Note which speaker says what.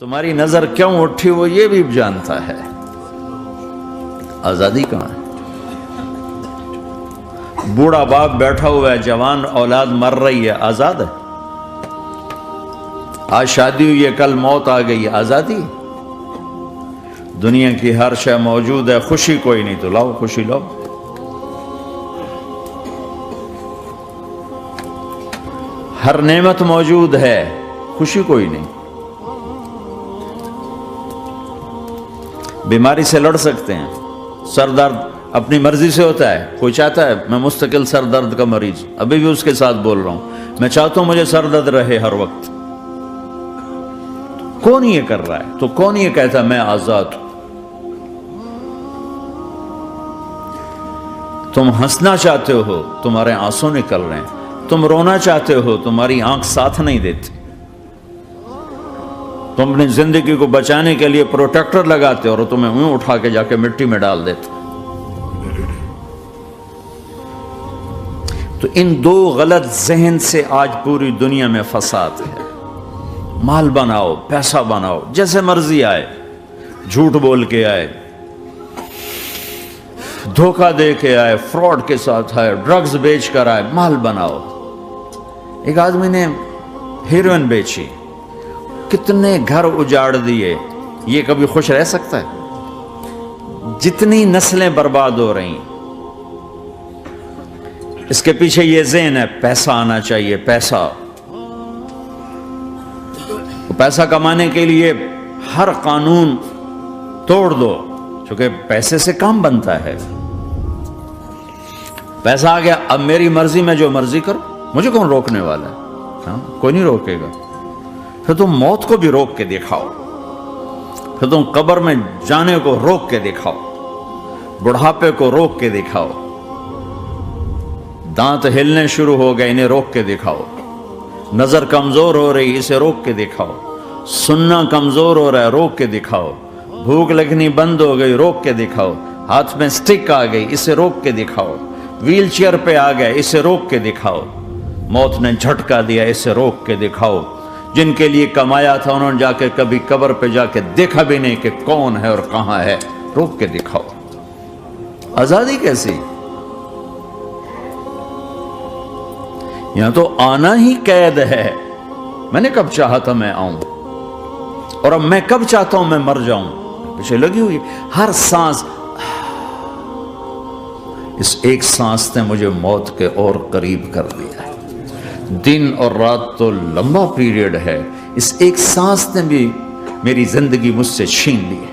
Speaker 1: تمہاری نظر کیوں اٹھی وہ یہ بھی جانتا ہے۔ آزادی کہاں ہے؟ بوڑھا باپ بیٹھا ہوا ہے، جوان اولاد مر رہی ہے، آزاد ہے؟ آج شادی ہوئی ہے، کل موت آ گئی، آزادی؟ دنیا کی ہر شے موجود ہے، خوشی کوئی نہیں تو لاؤ خوشی لاؤ۔ ہر نعمت موجود ہے، خوشی کوئی نہیں۔ بیماری سے لڑ سکتے ہیں، سر درد اپنی مرضی سے ہوتا ہے۔ کوئی چاہتا ہے میں مستقل سر درد کا مریض، ابھی بھی اس کے ساتھ بول رہا ہوں، میں چاہتا ہوں مجھے سر درد رہے ہر وقت۔ کون یہ کر رہا ہے؟ تو کون یہ کہتا ہے میں آزاد ہوں؟ تم ہنسنا چاہتے ہو، تمہارے آنسو نکل رہے ہیں۔ تم رونا چاہتے ہو، تمہاری آنکھ ساتھ نہیں دیتی۔ تم اپنی زندگی کو بچانے کے لیے پروٹیکٹر لگاتے اور تمہیں یوں اٹھا کے جا کے مٹی میں ڈال دیتے۔ تو ان دو غلط ذہن سے آج پوری دنیا میں فساد ہے۔ مال بناؤ، پیسہ بناؤ، جیسے مرضی آئے، جھوٹ بول کے آئے، دھوکہ دے کے آئے، فراڈ کے ساتھ آئے، ڈرگز بیچ کر آئے، مال بناؤ۔ ایک آدمی نے ہیروئن بیچی، کتنے گھر اجاڑ دیے، یہ کبھی خوش رہ سکتا ہے؟ جتنی نسلیں برباد ہو رہی ہیں، اس کے پیچھے یہ ذہن ہے پیسہ آنا چاہیے، پیسہ۔ پیسہ کمانے کے لیے ہر قانون توڑ دو، چونکہ پیسے سے کام بنتا ہے۔ پیسہ آ گیا، اب میری مرضی میں جو مرضی کرو، مجھے کون روکنے والا ہے؟ ہاں، کوئی نہیں روکے گا۔ پھر تم موت کو بھی روک کے دکھاؤ، پھر تم قبر میں جانے کو روک کے دکھاؤ، بڑھاپے کو روک کے دکھاؤ، دانت ہلنے شروع ہو گئے، انہیں روک کے دکھاؤ، نظر کمزور ہو رہی، اسے روک کے دکھاؤ، سننا کمزور ہو رہا ہے، روک کے دکھاؤ، بھوک لگنی بند ہو گئی، روک کے دکھاؤ، ہاتھ میں سٹک آ گئی، اسے روک کے دکھاؤ، ویل چیئر پہ آ گئے، اسے روک کے دکھاؤ، موت نے جھٹکا دیا، اسے روک کے دکھاؤ۔ جن کے لیے کمایا تھا انہوں نے جا کے کبھی قبر پہ جا کے دیکھا بھی نہیں کہ کون ہے اور کہاں ہے، روک کے دکھاؤ۔ آزادی کیسی؟ یہاں تو آنا ہی قید ہے۔ میں نے کب چاہا تھا میں آؤں، اور اب میں کب چاہتا ہوں میں مر جاؤں، پیچھے لگی ہوئی ہر سانس۔ اس ایک سانس نے مجھے موت کے اور قریب کر دیا ہے۔ دن اور رات تو لمبا پیریڈ ہے، اس ایک سانس نے بھی میری زندگی مجھ سے چھین لی ہے۔